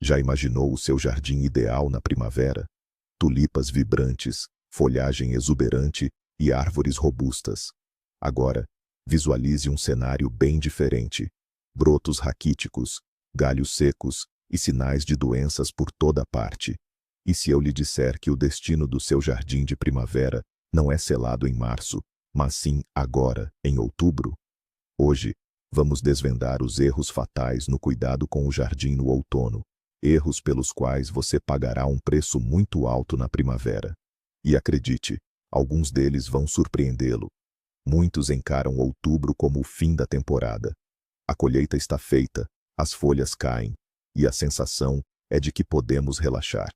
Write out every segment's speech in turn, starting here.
Já imaginou o seu jardim ideal na primavera? Tulipas vibrantes, folhagem exuberante e árvores robustas. Agora, visualize um cenário bem diferente. Brotos raquíticos, galhos secos e sinais de doenças por toda parte. E se eu lhe disser que o destino do seu jardim de primavera não é selado em março, mas sim agora, em outubro? Hoje, vamos desvendar os erros fatais no cuidado com o jardim no outono. Erros pelos quais você pagará um preço muito alto na primavera. E acredite, alguns deles vão surpreendê-lo. Muitos encaram outubro como o fim da temporada. A colheita está feita, as folhas caem, e a sensação é de que podemos relaxar.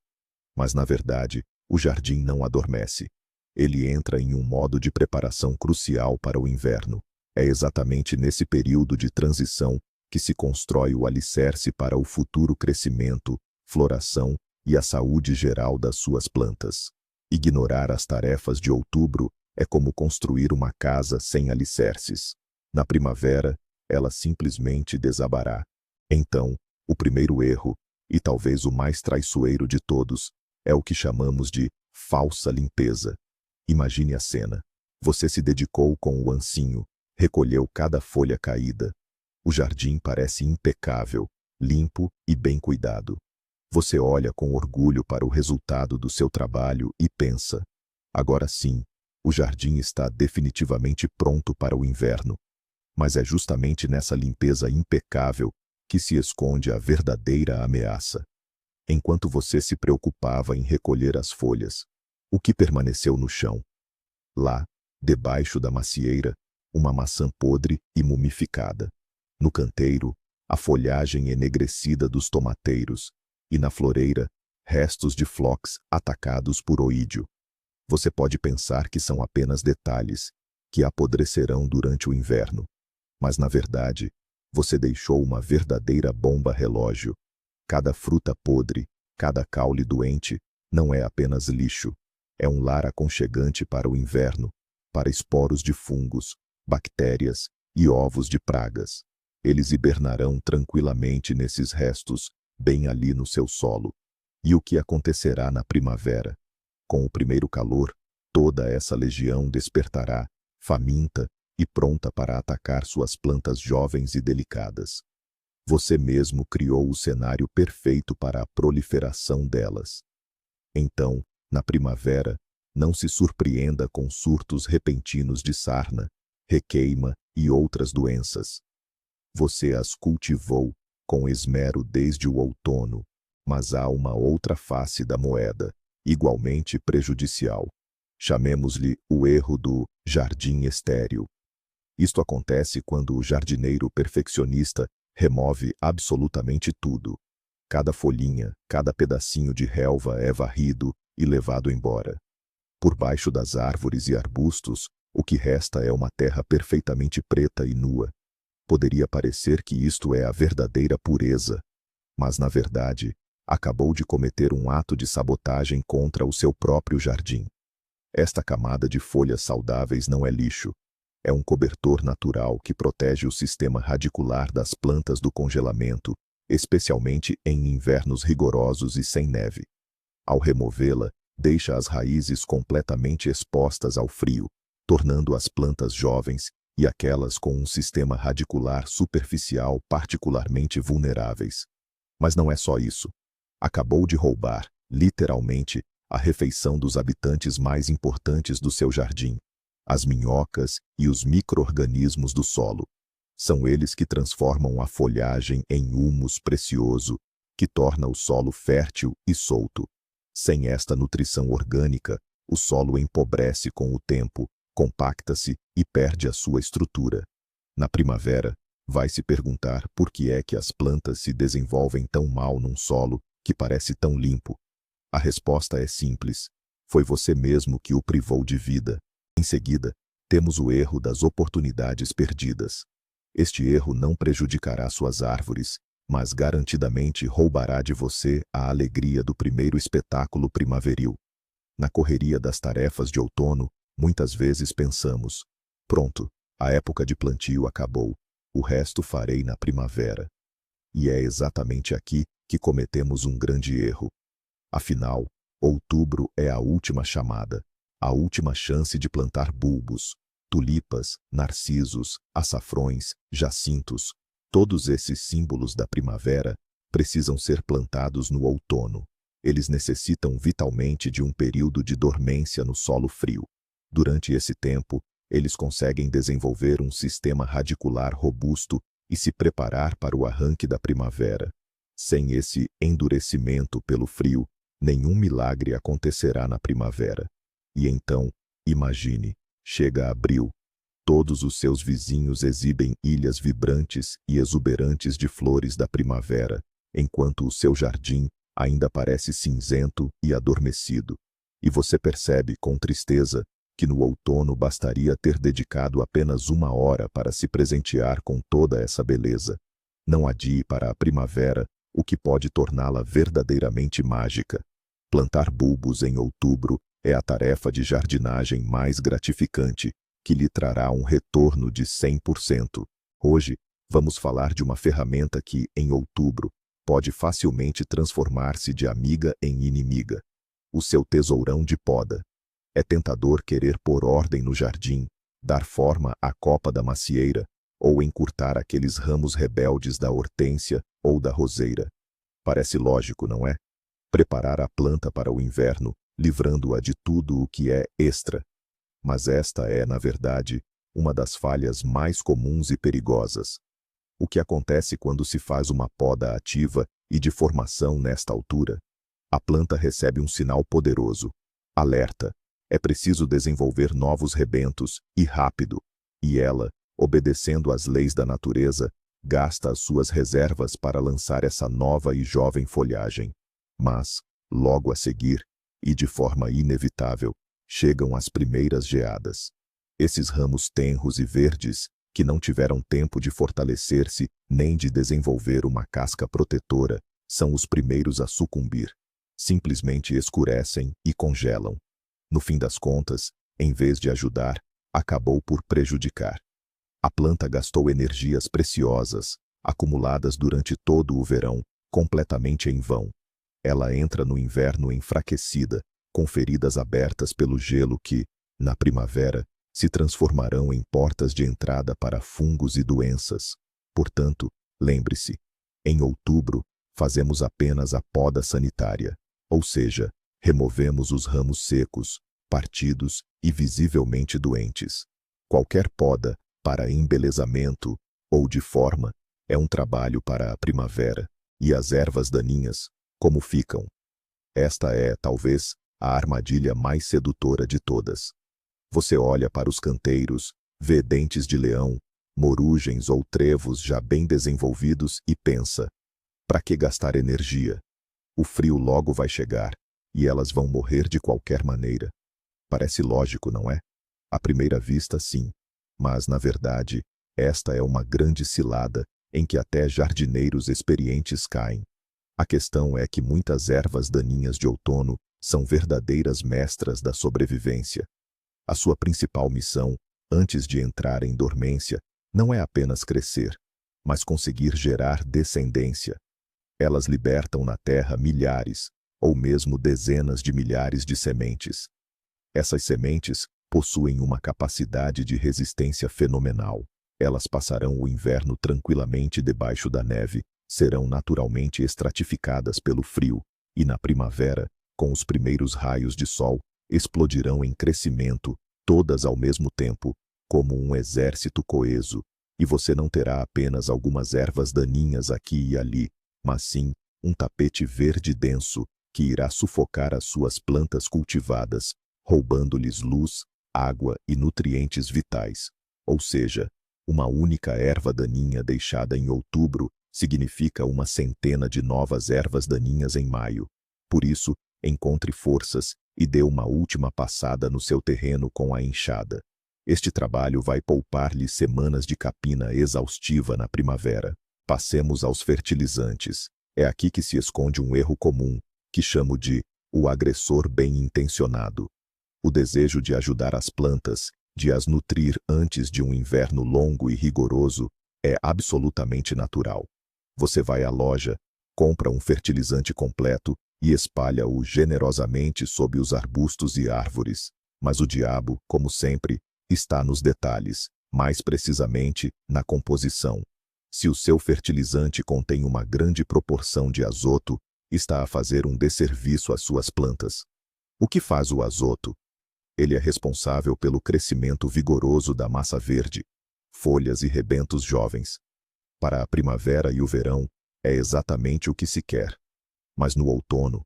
Mas na verdade, o jardim não adormece. Ele entra em um modo de preparação crucial para o inverno. É exatamente nesse período de transição que se constrói o alicerce para o futuro crescimento, floração e a saúde geral das suas plantas. Ignorar as tarefas de outubro é como construir uma casa sem alicerces. Na primavera, ela simplesmente desabará. Então, o primeiro erro, e talvez o mais traiçoeiro de todos, é o que chamamos de falsa limpeza. Imagine a cena. Você se dedicou com o ancinho, recolheu cada folha caída. O jardim parece impecável, limpo e bem cuidado. Você olha com orgulho para o resultado do seu trabalho e pensa: agora sim, o jardim está definitivamente pronto para o inverno. Mas é justamente nessa limpeza impecável que se esconde a verdadeira ameaça. Enquanto você se preocupava em recolher as folhas, o que permaneceu no chão? Lá, debaixo da macieira, uma maçã podre e mumificada. No canteiro, a folhagem enegrecida dos tomateiros, e na floreira, restos de phlox atacados por oídio. Você pode pensar que são apenas detalhes, que apodrecerão durante o inverno. Mas na verdade, você deixou uma verdadeira bomba relógio. Cada fruta podre, cada caule doente, não é apenas lixo. É um lar aconchegante para o inverno, para esporos de fungos, bactérias e ovos de pragas. Eles hibernarão tranquilamente nesses restos, bem ali no seu solo. E o que acontecerá na primavera? Com o primeiro calor, toda essa legião despertará, faminta e pronta para atacar suas plantas jovens e delicadas. Você mesmo criou o cenário perfeito para a proliferação delas. Então, na primavera, não se surpreenda com surtos repentinos de sarna, requeima e outras doenças. Você as cultivou com esmero desde o outono, mas há uma outra face da moeda, igualmente prejudicial. Chamemos-lhe o erro do jardim estéril. Isto acontece quando o jardineiro perfeccionista remove absolutamente tudo. Cada folhinha, cada pedacinho de relva é varrido e levado embora. Por baixo das árvores e arbustos, o que resta é uma terra perfeitamente preta e nua. Poderia parecer que isto é a verdadeira pureza, mas na verdade, acabou de cometer um ato de sabotagem contra o seu próprio jardim. Esta camada de folhas saudáveis não é lixo. É um cobertor natural que protege o sistema radicular das plantas do congelamento, especialmente em invernos rigorosos e sem neve. Ao removê-la, deixa as raízes completamente expostas ao frio, tornando as plantas jovens e aquelas com um sistema radicular superficial particularmente vulneráveis. Mas não é só isso. Acabou de roubar, literalmente, a refeição dos habitantes mais importantes do seu jardim, as minhocas e os micro-organismos do solo. São eles que transformam a folhagem em humus precioso, que torna o solo fértil e solto. Sem esta nutrição orgânica, o solo empobrece com o tempo, compacta-se e perde a sua estrutura. Na primavera, vai se perguntar por que é que as plantas se desenvolvem tão mal num solo que parece tão limpo. A resposta é simples. Foi você mesmo que o privou de vida. Em seguida, temos o erro das oportunidades perdidas. Este erro não prejudicará suas árvores, mas garantidamente roubará de você a alegria do primeiro espetáculo primaveril. Na correria das tarefas de outono, muitas vezes pensamos: pronto, a época de plantio acabou, o resto farei na primavera. E é exatamente aqui que cometemos um grande erro. Afinal, outubro é a última chamada, a última chance de plantar bulbos, tulipas, narcisos, açafrões, jacintos. Todos esses símbolos da primavera precisam ser plantados no outono. Eles necessitam vitalmente de um período de dormência no solo frio. Durante esse tempo, eles conseguem desenvolver um sistema radicular robusto e se preparar para o arranque da primavera. Sem esse endurecimento pelo frio, nenhum milagre acontecerá na primavera. E então, imagine, chega abril. Todos os seus vizinhos exibem ilhas vibrantes e exuberantes de flores da primavera, enquanto o seu jardim ainda parece cinzento e adormecido. E você percebe com tristeza que no outono bastaria ter dedicado apenas 1 hora para se presentear com toda essa beleza. Não adie para a primavera o que pode torná-la verdadeiramente mágica. Plantar bulbos em outubro é a tarefa de jardinagem mais gratificante, que lhe trará um retorno de 100%. Hoje, vamos falar de uma ferramenta que, em outubro, pode facilmente transformar-se de amiga em inimiga. O seu tesourão de poda. É tentador querer pôr ordem no jardim, dar forma à copa da macieira, ou encurtar aqueles ramos rebeldes da hortênsia ou da roseira. Parece lógico, não é? Preparar a planta para o inverno, livrando-a de tudo o que é extra. Mas esta é, na verdade, uma das falhas mais comuns e perigosas. O que acontece quando se faz uma poda ativa e de formação nesta altura? A planta recebe um sinal poderoso. Alerta! É preciso desenvolver novos rebentos, e rápido. E ela, obedecendo às leis da natureza, gasta as suas reservas para lançar essa nova e jovem folhagem. Mas, logo a seguir, e de forma inevitável, chegam as primeiras geadas. Esses ramos tenros e verdes, que não tiveram tempo de fortalecer-se nem de desenvolver uma casca protetora, são os primeiros a sucumbir. Simplesmente escurecem e congelam. No fim das contas, em vez de ajudar, acabou por prejudicar. A planta gastou energias preciosas, acumuladas durante todo o verão, completamente em vão. Ela entra no inverno enfraquecida, com feridas abertas pelo gelo que, na primavera, se transformarão em portas de entrada para fungos e doenças. Portanto, lembre-se, em outubro, fazemos apenas a poda sanitária, ou seja, removemos os ramos secos, partidos e visivelmente doentes. Qualquer poda, para embelezamento ou de forma, é um trabalho para a primavera, e as ervas daninhas, como ficam? Esta é, talvez, a armadilha mais sedutora de todas. Você olha para os canteiros, vê dentes de leão, morugens ou trevos já bem desenvolvidos e pensa: para que gastar energia? O frio logo vai chegar, e elas vão morrer de qualquer maneira. Parece lógico, não é? À primeira vista, sim. Mas, na verdade, esta é uma grande cilada em que até jardineiros experientes caem. A questão é que muitas ervas daninhas de outono são verdadeiras mestras da sobrevivência. A sua principal missão, antes de entrar em dormência, não é apenas crescer, mas conseguir gerar descendência. Elas libertam na terra milhares, ou mesmo dezenas de milhares de sementes. Essas sementes possuem uma capacidade de resistência fenomenal. Elas passarão o inverno tranquilamente debaixo da neve, serão naturalmente estratificadas pelo frio, e na primavera, com os primeiros raios de sol, explodirão em crescimento, todas ao mesmo tempo, como um exército coeso, e você não terá apenas algumas ervas daninhas aqui e ali, mas sim um tapete verde denso, que irá sufocar as suas plantas cultivadas, roubando-lhes luz, água e nutrientes vitais. Ou seja, uma única erva daninha deixada em outubro significa uma centena de novas ervas daninhas em maio. Por isso, encontre forças e dê uma última passada no seu terreno com a enxada. Este trabalho vai poupar-lhe semanas de capina exaustiva na primavera. Passemos aos fertilizantes. É aqui que se esconde um erro comum, que chamo de o agressor bem-intencionado. O desejo de ajudar as plantas, de as nutrir antes de um inverno longo e rigoroso, é absolutamente natural. Você vai à loja, Compra um fertilizante completo e espalha-o generosamente sob os arbustos e árvores. Mas o diabo, como sempre, está nos detalhes, mais precisamente na composição. Se o seu fertilizante contém uma grande proporção de azoto, está a fazer um desserviço às suas plantas. O que faz o azoto? Ele é responsável pelo crescimento vigoroso da massa verde, folhas e rebentos jovens. Para a primavera e o verão, é exatamente o que se quer. Mas no outono,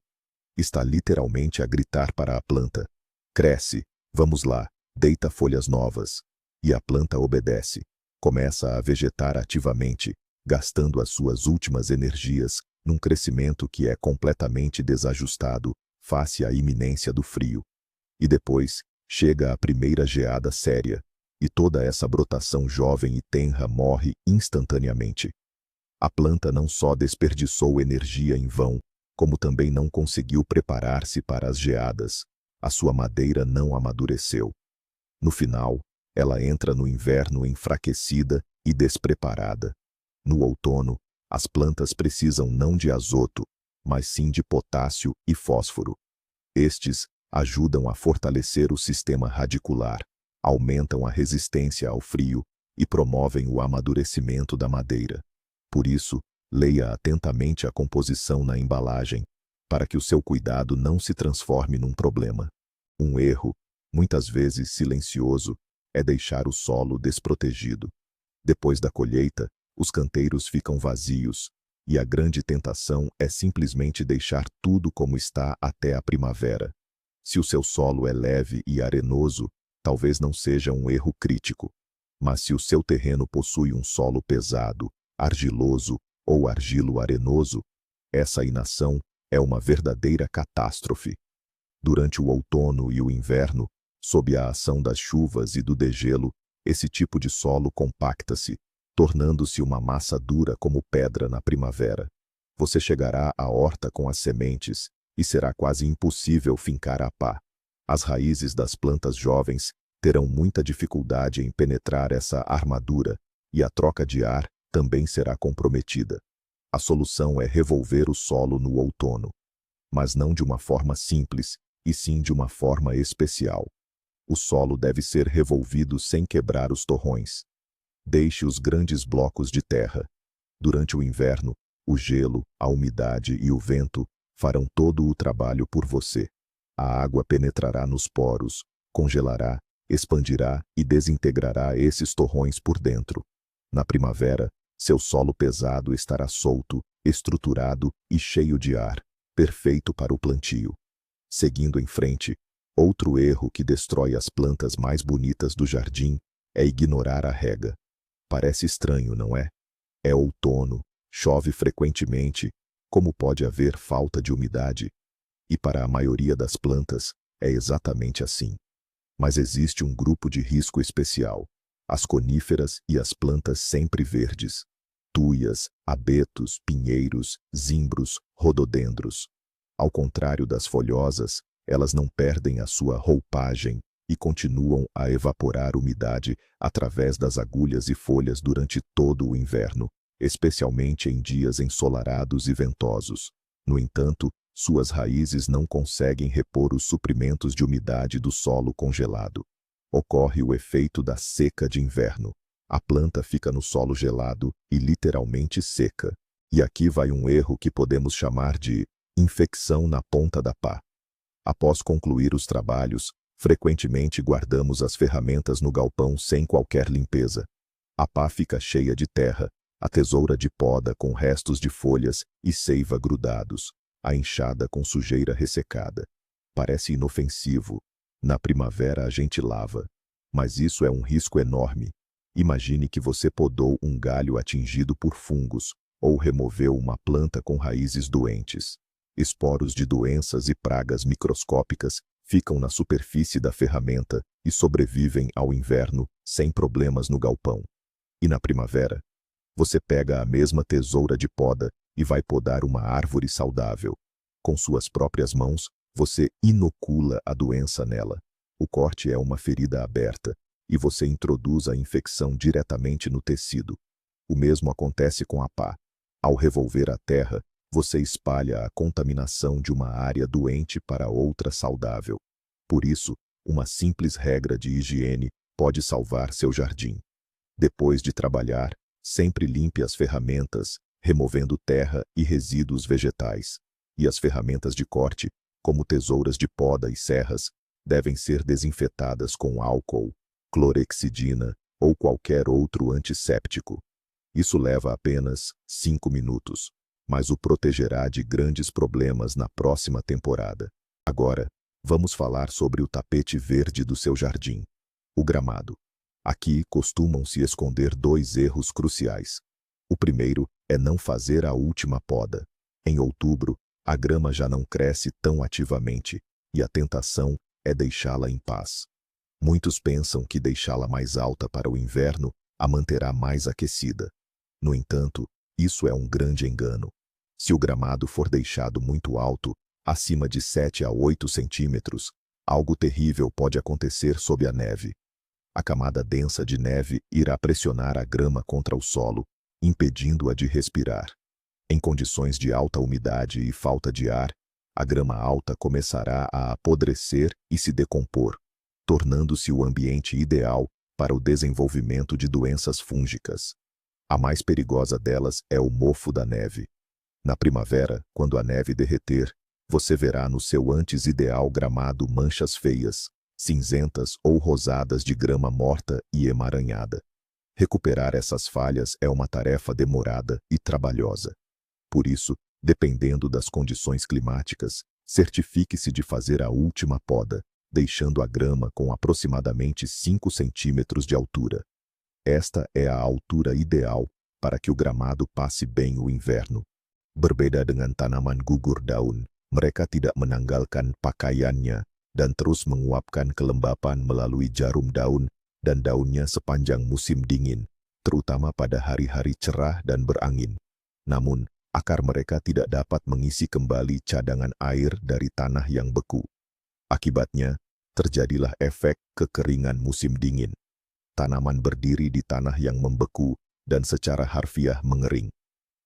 está literalmente a gritar para a planta: cresce, vamos lá, deita folhas novas. E a planta obedece, começa a vegetar ativamente, gastando as suas últimas energias num crescimento que é completamente desajustado face à iminência do frio. E depois, chega a primeira geada séria, e toda essa brotação jovem e tenra morre instantaneamente. A planta não só desperdiçou energia em vão, como também não conseguiu preparar-se para as geadas. A sua madeira não amadureceu. No final, ela entra no inverno enfraquecida e despreparada. No outono, as plantas precisam não de azoto, mas sim de potássio e fósforo. Estes ajudam a fortalecer o sistema radicular, aumentam a resistência ao frio e promovem o amadurecimento da madeira. Por isso, leia atentamente a composição na embalagem, para que o seu cuidado não se transforme num problema. Um erro, muitas vezes silencioso, é deixar o solo desprotegido. Depois da colheita, os canteiros ficam vazios, e a grande tentação é simplesmente deixar tudo como está até a primavera. Se o seu solo é leve e arenoso, talvez não seja um erro crítico. Mas se o seu terreno possui um solo pesado, argiloso ou argilo-arenoso, essa inação é uma verdadeira catástrofe. Durante o outono e o inverno, sob a ação das chuvas e do degelo, esse tipo de solo compacta-se, tornando-se uma massa dura como pedra na primavera. Você chegará à horta com as sementes e será quase impossível fincar a pá. As raízes das plantas jovens terão muita dificuldade em penetrar essa armadura e a troca de ar também será comprometida. A solução é revolver o solo no outono, mas não de uma forma simples, e sim de uma forma especial. O solo deve ser revolvido sem quebrar os torrões. Deixe os grandes blocos de terra. Durante o inverno, o gelo, a umidade e o vento farão todo o trabalho por você. A água penetrará nos poros, congelará, expandirá e desintegrará esses torrões por dentro. Na primavera, seu solo pesado estará solto, estruturado e cheio de ar, perfeito para o plantio. Seguindo em frente, outro erro que destrói as plantas mais bonitas do jardim é ignorar a rega. Parece estranho, não é? É outono, chove frequentemente, como pode haver falta de umidade? E para a maioria das plantas, é exatamente assim. Mas existe um grupo de risco especial: as coníferas e as plantas sempre verdes. Tuias, abetos, pinheiros, zimbros, rododendros. Ao contrário das folhosas, elas não perdem a sua roupagem e continuam a evaporar umidade através das agulhas e folhas durante todo o inverno, especialmente em dias ensolarados e ventosos. No entanto, suas raízes não conseguem repor os suprimentos de umidade do solo congelado. Ocorre o efeito da seca de inverno. A planta fica no solo gelado e literalmente seca. E aqui vai um erro que podemos chamar de infecção na ponta da pá. Após concluir os trabalhos, frequentemente guardamos as ferramentas no galpão sem qualquer limpeza. A pá fica cheia de terra, a tesoura de poda com restos de folhas e seiva grudados, a enxada com sujeira ressecada. Parece inofensivo. Na primavera a gente lava. Mas isso é um risco enorme. Imagine que você podou um galho atingido por fungos, ou removeu uma planta com raízes doentes. Esporos de doenças e pragas microscópicas ficam na superfície da ferramenta e sobrevivem ao inverno sem problemas no galpão. E na primavera, você pega a mesma tesoura de poda e vai podar uma árvore saudável. Com suas próprias mãos, você inocula a doença nela. O corte é uma ferida aberta e você introduz a infecção diretamente no tecido. O mesmo acontece com a pá. Ao revolver a terra, você espalha a contaminação de uma área doente para outra saudável. Por isso, uma simples regra de higiene pode salvar seu jardim. Depois de trabalhar, sempre limpe as ferramentas, removendo terra e resíduos vegetais. E as ferramentas de corte, como tesouras de poda e serras, devem ser desinfetadas com álcool, clorexidina ou qualquer outro antisséptico. Isso leva apenas 5 minutos, mas o protegerá de grandes problemas na próxima temporada. Agora, vamos falar sobre o tapete verde do seu jardim, o gramado. Aqui costumam se esconder dois erros cruciais. O primeiro é não fazer a última poda. Em outubro, a grama já não cresce tão ativamente, e a tentação é deixá-la em paz. Muitos pensam que deixá-la mais alta para o inverno a manterá mais aquecida. No entanto, isso é um grande engano. Se o gramado for deixado muito alto, acima de 7 a 8 centímetros, algo terrível pode acontecer sob a neve. A camada densa de neve irá pressionar a grama contra o solo, impedindo-a de respirar. Em condições de alta umidade e falta de ar, a grama alta começará a apodrecer e se decompor, tornando-se o ambiente ideal para o desenvolvimento de doenças fúngicas. A mais perigosa delas é o mofo da neve. Na primavera, quando a neve derreter, você verá no seu antes ideal gramado manchas feias, cinzentas ou rosadas de grama morta e emaranhada. Recuperar essas falhas é uma tarefa demorada e trabalhosa. Por isso, dependendo das condições climáticas, certifique-se de fazer a última poda, deixando a grama com aproximadamente 5 centímetros de altura. Esta é a altura ideal para que o gramado passe bem o inverno. Berbeda dengan tanaman gugur daun, mereka tidak menanggalkan pakaiannya dan terus menguapkan kelembapan melalui jarum daun dan daunnya sepanjang musim dingin, terutama pada hari-hari cerah dan berangin. Namun, akar mereka tidak dapat mengisi kembali cadangan air dari tanah yang beku. Akibatnya, terjadilah efek kekeringan musim dingin. Tanaman berdiri di tanah yang membeku dan secara harfiah mengering.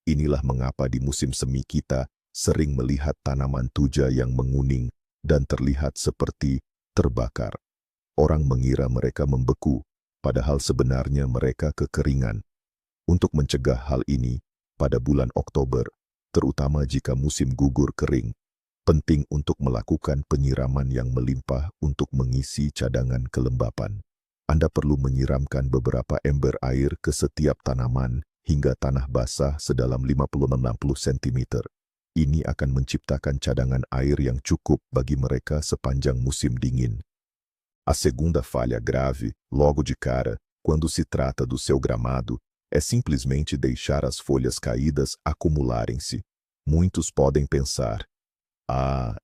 Inilah mengapa di musim semi kita sering melihat tanaman tuja yang menguning dan terlihat seperti terbakar. Orang mengira mereka membeku, padahal sebenarnya mereka kekeringan. Untuk mencegah hal ini, pada bulan Oktober, terutama jika musim gugur kering, penting untuk melakukan penyiraman yang melimpah untuk mengisi cadangan kelembapan. Anda perlu menyiramkan beberapa ember air ke setiap tanaman hingga tanah basah sedalam 50-60 cm. Ini akan menciptakan cadangan air yang cukup bagi mereka sepanjang musim dingin. A segunda falha grave, logo de cara, quando se trata do seu gramado, é simplesmente deixar as folhas caídas acumularem-se. Muitos podem pensar: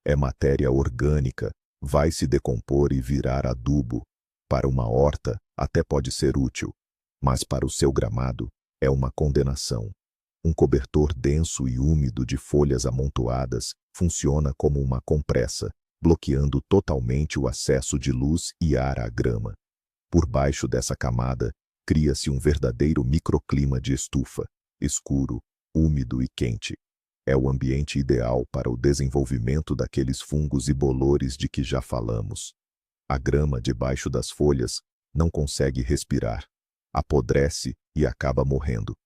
é matéria orgânica, vai se decompor e virar adubo. Para uma horta, até pode ser útil, mas para o seu gramado, é uma condenação. Um cobertor denso e úmido de folhas amontoadas funciona como uma compressa, bloqueando totalmente o acesso de luz e ar à grama. Por baixo dessa camada, cria-se um verdadeiro microclima de estufa, escuro, úmido e quente. É o ambiente ideal para o desenvolvimento daqueles fungos e bolores de que já falamos. A grama debaixo das folhas não consegue respirar, apodrece e acaba morrendo.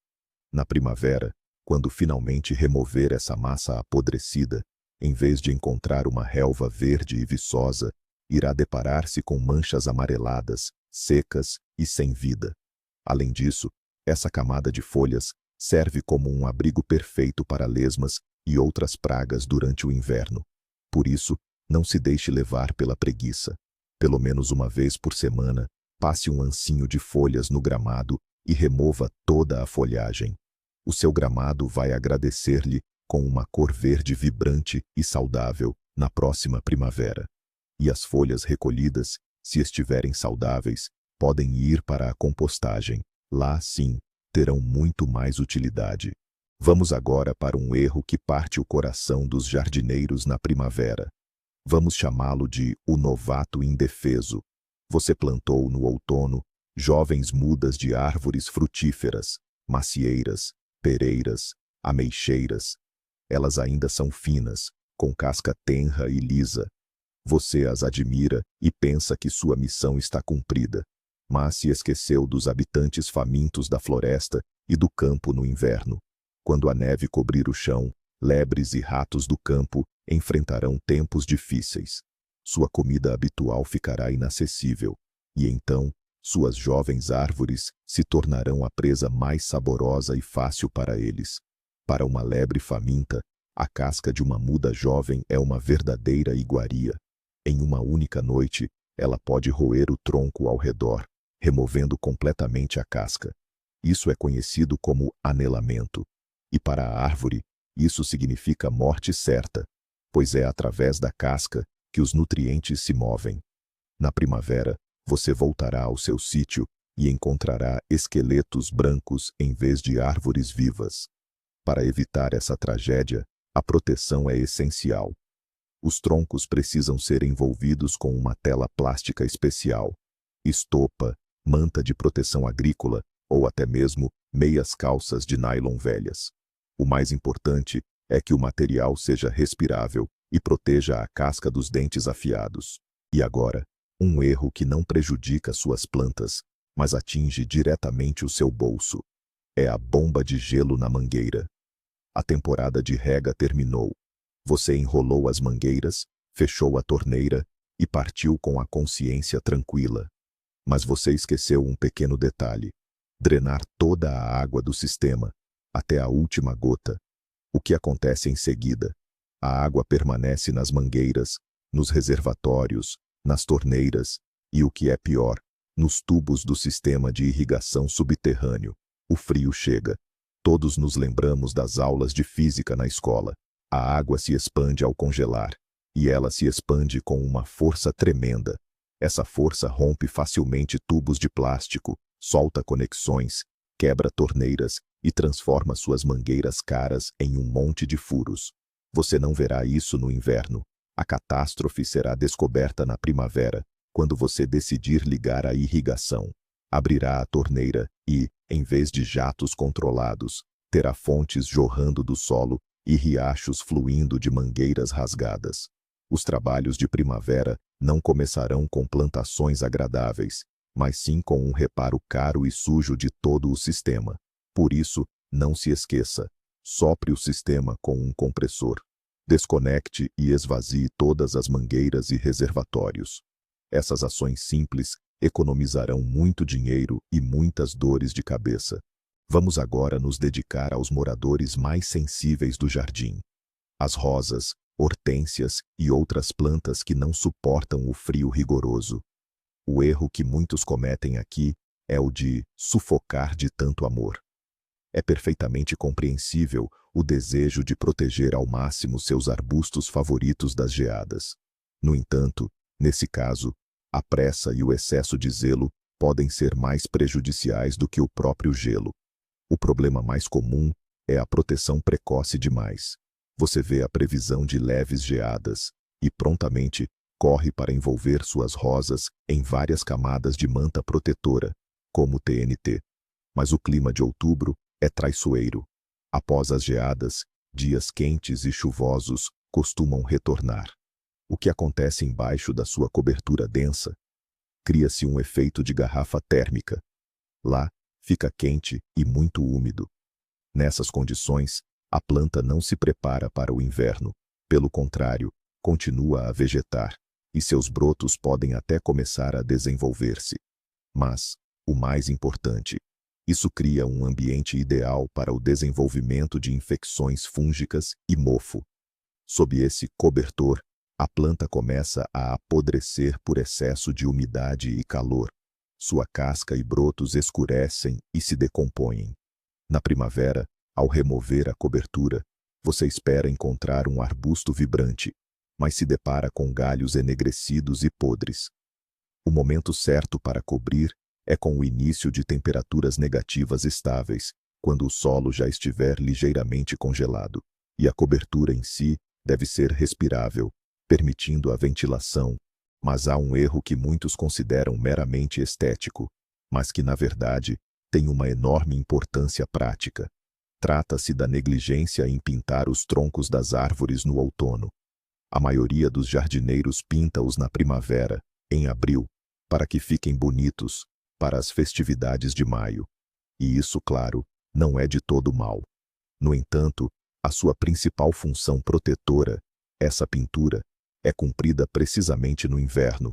Na primavera, quando finalmente remover essa massa apodrecida, em vez de encontrar uma relva verde e viçosa, irá deparar-se com manchas amareladas, secas e sem vida. Além disso, essa camada de folhas serve como um abrigo perfeito para lesmas e outras pragas durante o inverno. Por isso, não se deixe levar pela preguiça. Pelo menos uma vez por semana, passe um ancinho de folhas no gramado e remova toda a folhagem. O seu gramado vai agradecer-lhe com uma cor verde vibrante e saudável na próxima primavera. E as folhas recolhidas, se estiverem saudáveis, podem ir para a compostagem. Lá, sim, terão muito mais utilidade. Vamos agora para um erro que parte o coração dos jardineiros na primavera. Vamos chamá-lo de o novato indefeso. Você plantou no outono jovens mudas de árvores frutíferas, macieiras, pereiras, ameixeiras. Elas ainda são finas, com casca tenra e lisa. Você as admira e pensa que sua missão está cumprida, mas se esqueceu dos habitantes famintos da floresta e do campo no inverno. Quando a neve cobrir o chão, lebres e ratos do campo enfrentarão tempos difíceis. Sua comida habitual ficará inacessível, e então suas jovens árvores se tornarão a presa mais saborosa e fácil para eles. Para uma lebre faminta, a casca de uma muda jovem é uma verdadeira iguaria. Em uma única noite, ela pode roer o tronco ao redor, removendo completamente a casca. Isso é conhecido como anelamento. E para a árvore, isso significa morte certa, pois é através da casca que os nutrientes se movem. Na primavera, você voltará ao seu sítio e encontrará esqueletos brancos em vez de árvores vivas. Para evitar essa tragédia, a proteção é essencial. Os troncos precisam ser envolvidos com uma tela plástica especial, estopa, manta de proteção agrícola ou até mesmo meias calças de nylon velhas. O mais importante é que o material seja respirável e proteja a casca dos dentes afiados. E agora, um erro que não prejudica suas plantas, mas atinge diretamente o seu bolso. É a bomba de gelo na mangueira. A temporada de rega terminou. Você enrolou as mangueiras, fechou a torneira e partiu com a consciência tranquila. Mas você esqueceu um pequeno detalhe: drenar toda a água do sistema, até a última gota. O que acontece em seguida? A água permanece nas mangueiras, nos reservatórios, nas torneiras e, o que é pior, nos tubos do sistema de irrigação subterrâneo. O frio chega. Todos nos lembramos das aulas de física na escola. A água se expande ao congelar, e ela se expande com uma força tremenda. Essa força rompe facilmente tubos de plástico, solta conexões, quebra torneiras e transforma suas mangueiras caras em um monte de furos. Você não verá isso no inverno. A catástrofe será descoberta na primavera, quando você decidir ligar a irrigação. Abrirá a torneira e, em vez de jatos controlados, terá fontes jorrando do solo e riachos fluindo de mangueiras rasgadas. Os trabalhos de primavera não começarão com plantações agradáveis, mas sim com um reparo caro e sujo de todo o sistema. Por isso, não se esqueça, sopre o sistema com um compressor. Desconecte e esvazie todas as mangueiras e reservatórios. Essas ações simples economizarão muito dinheiro e muitas dores de cabeça. Vamos agora nos dedicar aos moradores mais sensíveis do jardim. As rosas, hortênsias e outras plantas que não suportam o frio rigoroso. O erro que muitos cometem aqui é o de sufocar de tanto amor. É perfeitamente compreensível o desejo de proteger ao máximo seus arbustos favoritos das geadas. No entanto, nesse caso, a pressa e o excesso de zelo podem ser mais prejudiciais do que o próprio gelo. O problema mais comum é a proteção precoce demais. Você vê a previsão de leves geadas e prontamente corre para envolver suas rosas em várias camadas de manta protetora, como TNT. Mas o clima de outubro é traiçoeiro. Após as geadas, dias quentes e chuvosos costumam retornar. O que acontece embaixo da sua cobertura densa? Cria-se um efeito de garrafa térmica. Lá, fica quente e muito úmido. Nessas condições, a planta não se prepara para o inverno. Pelo contrário, continua a vegetar, e seus brotos podem até começar a desenvolver-se. Mas, o mais importante, isso cria um ambiente ideal para o desenvolvimento de infecções fúngicas e mofo. Sob esse cobertor, a planta começa a apodrecer por excesso de umidade e calor. Sua casca e brotos escurecem e se decompõem. Na primavera, ao remover a cobertura, você espera encontrar um arbusto vibrante, mas se depara com galhos enegrecidos e podres. O momento certo para cobrir é com o início de temperaturas negativas estáveis, quando o solo já estiver ligeiramente congelado, e a cobertura em si deve ser respirável, permitindo a ventilação. Mas há um erro que muitos consideram meramente estético, mas que na verdade tem uma enorme importância prática. Trata-se da negligência em pintar os troncos das árvores no outono. A maioria dos jardineiros pinta-os na primavera, em abril, para que fiquem bonitos para as festividades de maio. E isso, claro, não é de todo mal. No entanto, a sua principal função protetora, essa pintura, é cumprida precisamente no inverno,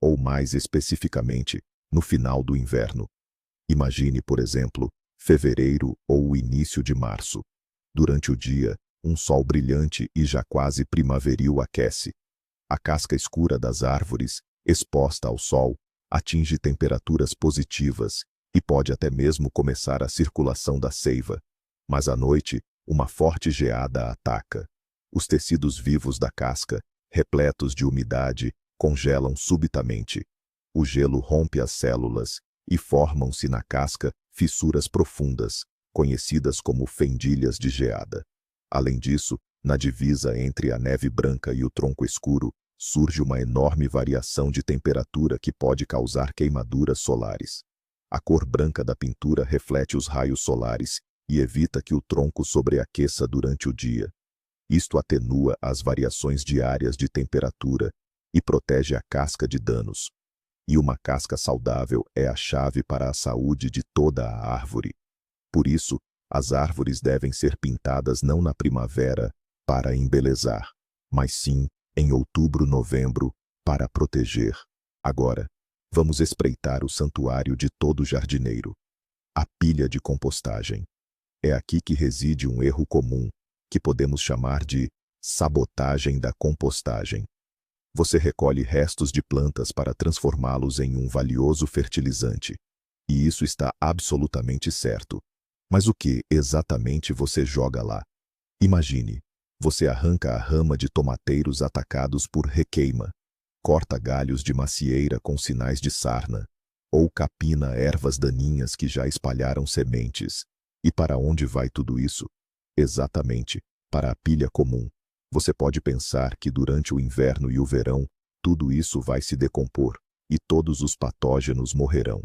ou mais especificamente, no final do inverno. Imagine, por exemplo, fevereiro ou o início de março. Durante o dia, um sol brilhante e já quase primaveril aquece. A casca escura das árvores, exposta ao sol, atinge temperaturas positivas e pode até mesmo começar a circulação da seiva. Mas à noite, uma forte geada a ataca. Os tecidos vivos da casca, repletos de umidade, congelam subitamente. O gelo rompe as células e formam-se na casca fissuras profundas, conhecidas como fendilhas de geada. Além disso, na divisa entre a neve branca e o tronco escuro, surge uma enorme variação de temperatura que pode causar queimaduras solares. A cor branca da pintura reflete os raios solares e evita que o tronco sobreaqueça durante o dia. Isto atenua as variações diárias de temperatura e protege a casca de danos. E uma casca saudável é a chave para a saúde de toda a árvore. Por isso, as árvores devem ser pintadas não na primavera, para embelezar, mas sim em outubro, novembro, para proteger. Agora, vamos espreitar o santuário de todo jardineiro. A pilha de compostagem. É aqui que reside um erro comum, que podemos chamar de sabotagem da compostagem. Você recolhe restos de plantas para transformá-los em um valioso fertilizante. E isso está absolutamente certo. Mas o que exatamente você joga lá? Imagine, você arranca a rama de tomateiros atacados por requeima, corta galhos de macieira com sinais de sarna, ou capina ervas daninhas que já espalharam sementes. E para onde vai tudo isso? Exatamente, para a pilha comum. Você pode pensar que durante o inverno e o verão, tudo isso vai se decompor, e todos os patógenos morrerão.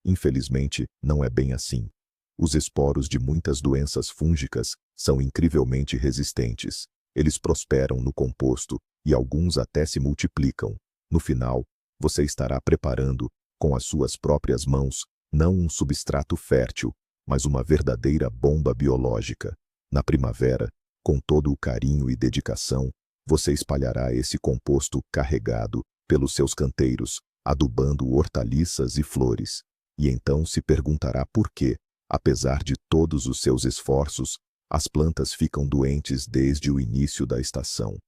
Infelizmente, não é bem assim. Os esporos de muitas doenças fúngicas são incrivelmente resistentes. Eles prosperam no composto e alguns até se multiplicam. No final, você estará preparando, com as suas próprias mãos, não um substrato fértil, mas uma verdadeira bomba biológica. Na primavera, com todo o carinho e dedicação, você espalhará esse composto carregado pelos seus canteiros, adubando hortaliças e flores. E então se perguntará por que, apesar de todos os seus esforços, as plantas ficam doentes desde o início da estação.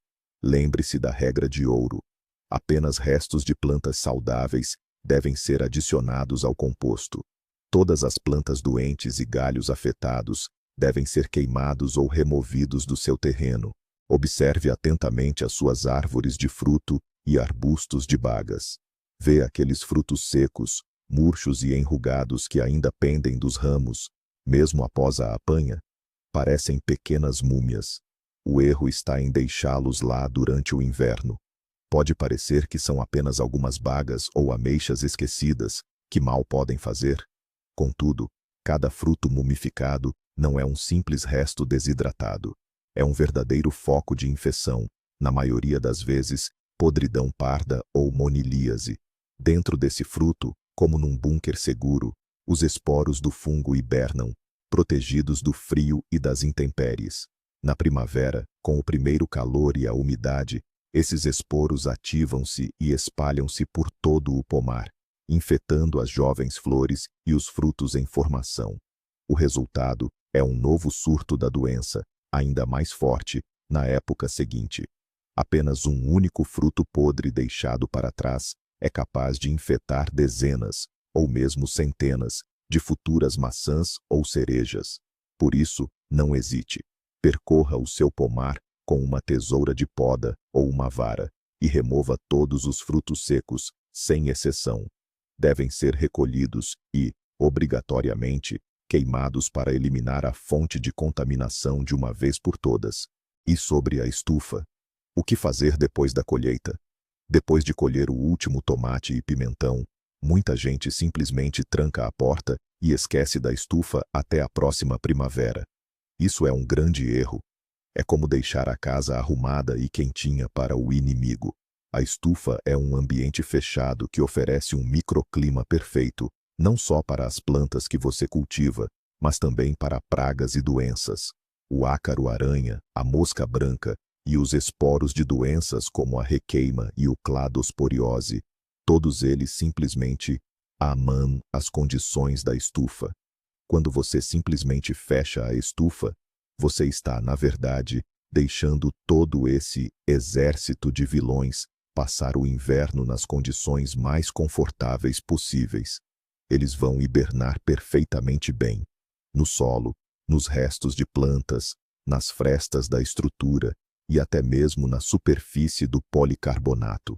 Lembre-se da regra de ouro. Apenas restos de plantas saudáveis devem ser adicionados ao composto. Todas as plantas doentes e galhos afetados devem ser queimados ou removidos do seu terreno. Observe atentamente as suas árvores de fruto e arbustos de bagas. Vê aqueles frutos secos, murchos e enrugados que ainda pendem dos ramos, mesmo após a apanha? Parecem pequenas múmias. O erro está em deixá-los lá durante o inverno. Pode parecer que são apenas algumas bagas ou ameixas esquecidas, que mal podem fazer. Contudo, cada fruto mumificado não é um simples resto desidratado. É um verdadeiro foco de infecção, na maioria das vezes, podridão parda ou monilíase. Dentro desse fruto, como num bunker seguro, os esporos do fungo hibernam, protegidos do frio e das intempéries. Na primavera, com o primeiro calor e a umidade, esses esporos ativam-se e espalham-se por todo o pomar, infectando as jovens flores e os frutos em formação. O resultado é um novo surto da doença, ainda mais forte, na época seguinte. Apenas um único fruto podre deixado para trás é capaz de infectar dezenas, ou mesmo centenas, de futuras maçãs ou cerejas. Por isso, não hesite. Percorra o seu pomar com uma tesoura de poda ou uma vara e remova todos os frutos secos, sem exceção. Devem ser recolhidos e, obrigatoriamente, queimados para eliminar a fonte de contaminação de uma vez por todas. E sobre a estufa? O que fazer depois da colheita? Depois de colher o último tomate e pimentão, muita gente simplesmente tranca a porta e esquece da estufa até a próxima primavera. Isso é um grande erro. É como deixar a casa arrumada e quentinha para o inimigo. A estufa é um ambiente fechado que oferece um microclima perfeito, não só para as plantas que você cultiva, mas também para pragas e doenças. O ácaro-aranha, a mosca branca e os esporos de doenças como a requeima e o cladosporiose, todos eles simplesmente amam as condições da estufa. Quando você simplesmente fecha a estufa, você está, na verdade, deixando todo esse exército de vilões passar o inverno nas condições mais confortáveis possíveis. Eles vão hibernar perfeitamente bem, no solo, nos restos de plantas, nas frestas da estrutura e até mesmo na superfície do policarbonato.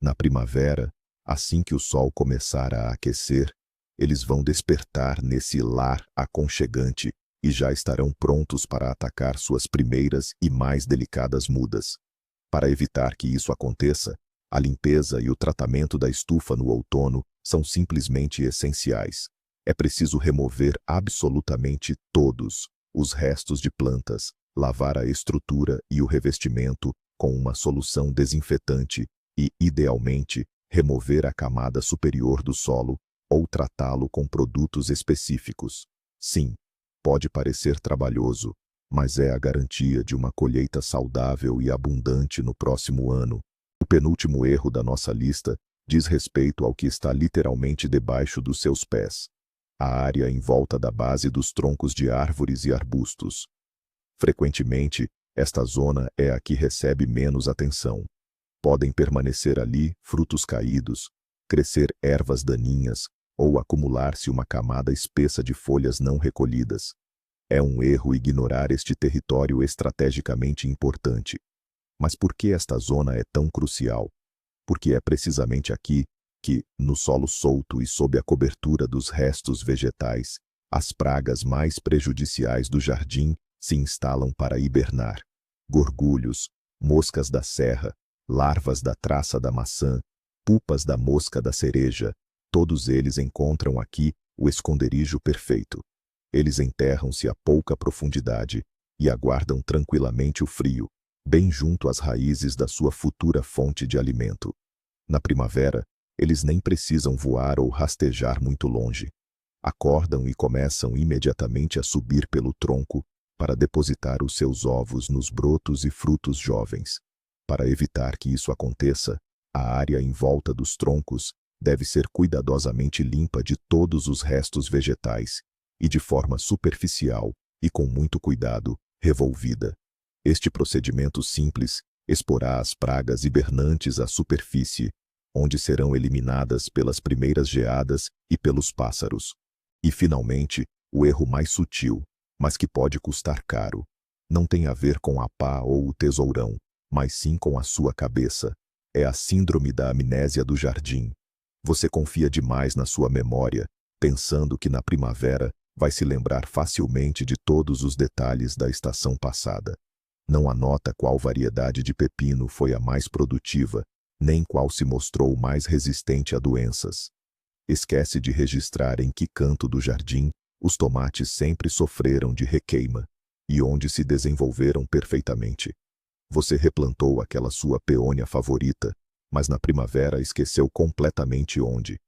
Na primavera, assim que o sol começar a aquecer, eles vão despertar nesse lar aconchegante e já estarão prontos para atacar suas primeiras e mais delicadas mudas. Para evitar que isso aconteça, a limpeza e o tratamento da estufa no outono são simplesmente essenciais. É preciso remover absolutamente todos os restos de plantas, lavar a estrutura e o revestimento com uma solução desinfetante e, idealmente, remover a camada superior do solo ou tratá-lo com produtos específicos. Sim, pode parecer trabalhoso, mas é a garantia de uma colheita saudável e abundante no próximo ano. O penúltimo erro da nossa lista diz respeito ao que está literalmente debaixo dos seus pés. A área em volta da base dos troncos de árvores e arbustos. Frequentemente, esta zona é a que recebe menos atenção. Podem permanecer ali frutos caídos, crescer ervas daninhas ou acumular-se uma camada espessa de folhas não recolhidas. É um erro ignorar este território estrategicamente importante. Mas por que esta zona é tão crucial? Porque é precisamente aqui que, no solo solto e sob a cobertura dos restos vegetais, as pragas mais prejudiciais do jardim se instalam para hibernar. Gorgulhos, moscas da serra, larvas da traça da maçã, pupas da mosca da cereja, todos eles encontram aqui o esconderijo perfeito. Eles enterram-se a pouca profundidade e aguardam tranquilamente o frio, bem junto às raízes da sua futura fonte de alimento. Na primavera, eles nem precisam voar ou rastejar muito longe. Acordam e começam imediatamente a subir pelo tronco para depositar os seus ovos nos brotos e frutos jovens. Para evitar que isso aconteça, a área em volta dos troncos deve ser cuidadosamente limpa de todos os restos vegetais e de forma superficial e com muito cuidado, revolvida. Este procedimento simples exporá as pragas hibernantes à superfície, onde serão eliminadas pelas primeiras geadas e pelos pássaros. E, finalmente, o erro mais sutil, mas que pode custar caro, não tem a ver com a pá ou o tesourão, mas sim com a sua cabeça. É a síndrome da amnésia do jardim. Você confia demais na sua memória, pensando que na primavera vai se lembrar facilmente de todos os detalhes da estação passada. Não anota qual variedade de pepino foi a mais produtiva, nem qual se mostrou mais resistente a doenças. Esquece de registrar em que canto do jardim os tomates sempre sofreram de requeima e onde se desenvolveram perfeitamente. Você replantou aquela sua peônia favorita, mas na primavera esqueceu completamente onde.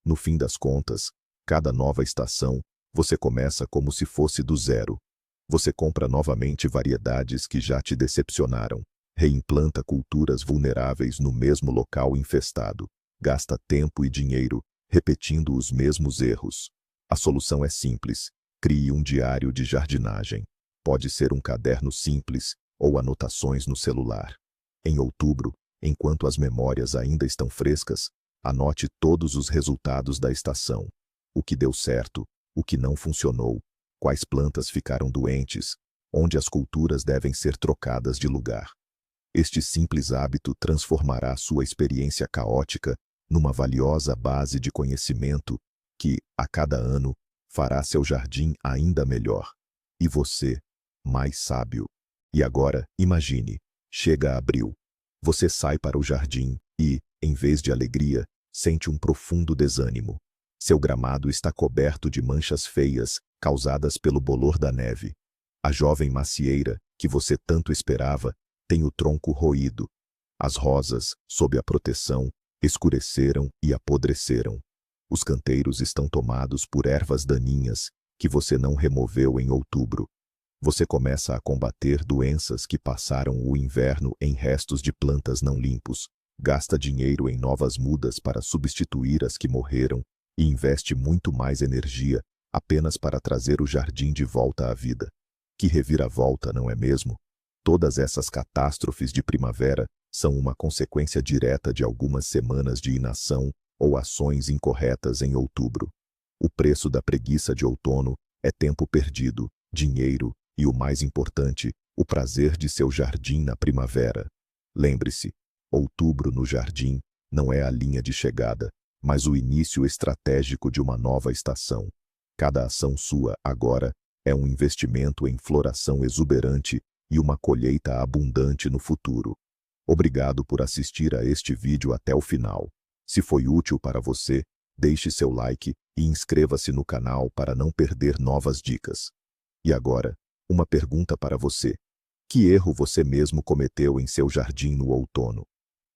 No fim das contas, cada nova estação, você começa como se fosse do zero. Você compra novamente variedades que já te decepcionaram, reimplanta culturas vulneráveis no mesmo local infestado, gasta tempo e dinheiro repetindo os mesmos erros. A solução é simples: crie um diário de jardinagem. Pode ser um caderno simples ou anotações no celular. Em outubro, enquanto as memórias ainda estão frescas, anote todos os resultados da estação. O que deu certo, o que não funcionou, quais plantas ficaram doentes, onde as culturas devem ser trocadas de lugar. Este simples hábito transformará sua experiência caótica numa valiosa base de conhecimento que, a cada ano, fará seu jardim ainda melhor. E você, mais sábio. E agora, imagine, chega abril. Você sai para o jardim e, em vez de alegria, sente um profundo desânimo. Seu gramado está coberto de manchas feias, causadas pelo bolor da neve. A jovem macieira, que você tanto esperava, tem o tronco roído. As rosas, sob a proteção, escureceram e apodreceram. Os canteiros estão tomados por ervas daninhas que você não removeu em outubro. Você começa a combater doenças que passaram o inverno em restos de plantas não limpos, gasta dinheiro em novas mudas para substituir as que morreram e investe muito mais energia apenas para trazer o jardim de volta à vida. Que reviravolta, não é mesmo? Todas essas catástrofes de primavera são uma consequência direta de algumas semanas de inação ou ações incorretas em outubro. O preço da preguiça de outono é tempo perdido, dinheiro e, o mais importante, o prazer de seu jardim na primavera. Lembre-se, outubro no jardim não é a linha de chegada, mas o início estratégico de uma nova estação. Cada ação sua, agora, é um investimento em floração exuberante e uma colheita abundante no futuro. Obrigado por assistir a este vídeo até o final. Se foi útil para você, deixe seu like e inscreva-se no canal para não perder novas dicas. E agora, uma pergunta para você. Que erro você mesmo cometeu em seu jardim no outono?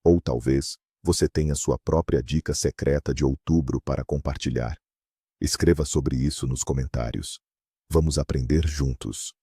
Ou talvez, você tenha sua própria dica secreta de outubro para compartilhar. Escreva sobre isso nos comentários. Vamos aprender juntos.